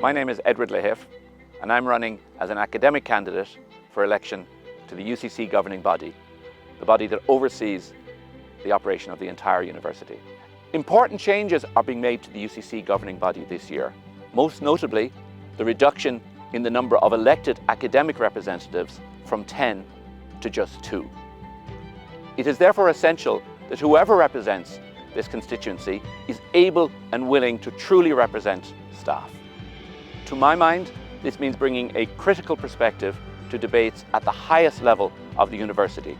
My name is Edward Lahiff, and I'm running as an academic candidate for election to the UCC Governing Body, the body that oversees the operation of the entire university. Important changes are being made to the UCC Governing Body this year. Most notably, the reduction in the number of elected academic representatives from 10 to just 2. It is therefore essential that whoever represents this constituency is able and willing to truly represent staff. To my mind, this means bringing a critical perspective to debates at the highest level of the university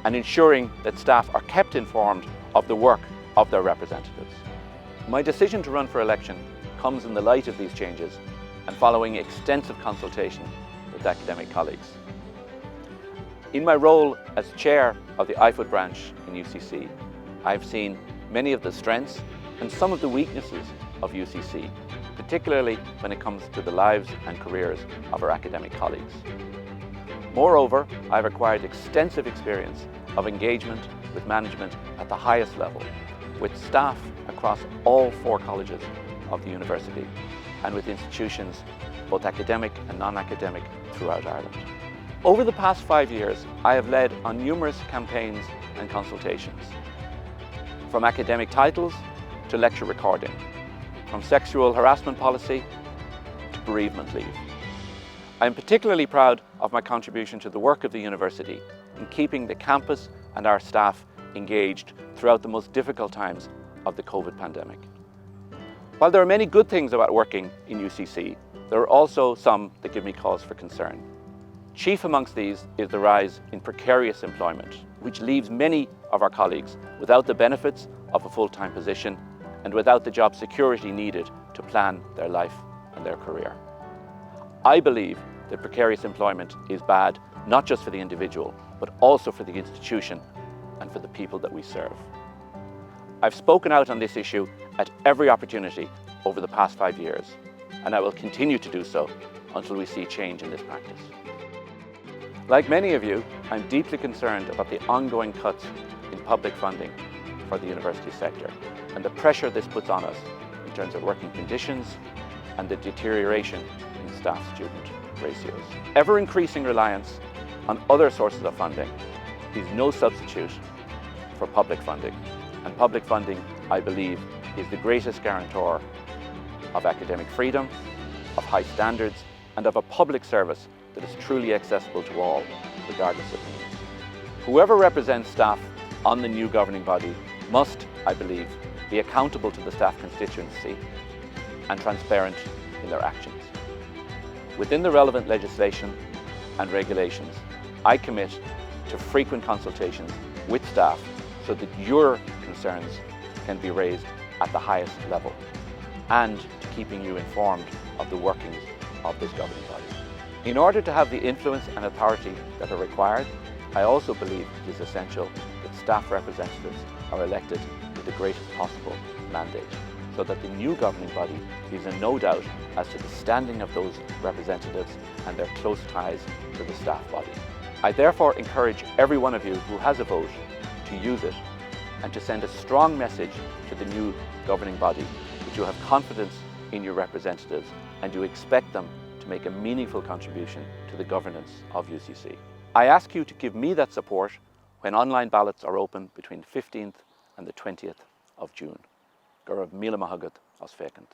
and ensuring that staff are kept informed of the work of their representatives. My decision to run for election comes in the light of these changes and following extensive consultation with academic colleagues. In my role as chair of the IFOD branch in UCC, I've seen many of the strengths and some of the weaknesses of UCC, particularly when it comes to the lives and careers of our academic colleagues. Moreover, I've acquired extensive experience of engagement with management at the highest level, with staff across all 4 colleges of the university and with institutions, both academic and non-academic, throughout Ireland. Over the past 5 years, I have led on numerous campaigns and consultations, from academic titles to lecture recording, from sexual harassment policy to bereavement leave. I am particularly proud of my contribution to the work of the university in keeping the campus and our staff engaged throughout the most difficult times of the COVID pandemic. While there are many good things about working in UCC, there are also some that give me cause for concern. Chief amongst these is the rise in precarious employment, which leaves many of our colleagues without the benefits of a full-time position and without the job security needed to plan their life and their career. I believe that precarious employment is bad, not just for the individual, but also for the institution and for the people that we serve. I've spoken out on this issue at every opportunity over the past 5 years, and I will continue to do so until we see change in this practice. Like many of you, I'm deeply concerned about the ongoing cuts in public funding for the university sector and the pressure this puts on us in terms of working conditions and the deterioration in staff-student ratios. Ever-increasing reliance on other sources of funding is no substitute for public funding. And public funding, I believe, is the greatest guarantor of academic freedom, of high standards, and of a public service that is truly accessible to all, regardless of means. Whoever represents staff on the new governing body must, I believe, be accountable to the staff constituency and transparent in their actions. Within the relevant legislation and regulations, I commit to frequent consultations with staff so that your concerns can be raised at the highest level, and to keeping you informed of the workings of this governing body. In order to have the influence and authority that are required, I also believe it is essential that staff representatives are elected with the greatest possible mandate, so that the new governing body is in no doubt as to the standing of those representatives and their close ties to the staff body. I therefore encourage every one of you who has a vote to use it and to send a strong message to the new governing body that you have confidence in your representatives and you expect them to make a meaningful contribution to the governance of UCC. I ask you to give me that support when online ballots are open between the 15th and the 20th of June. Go raibh míle maith agad as fécant.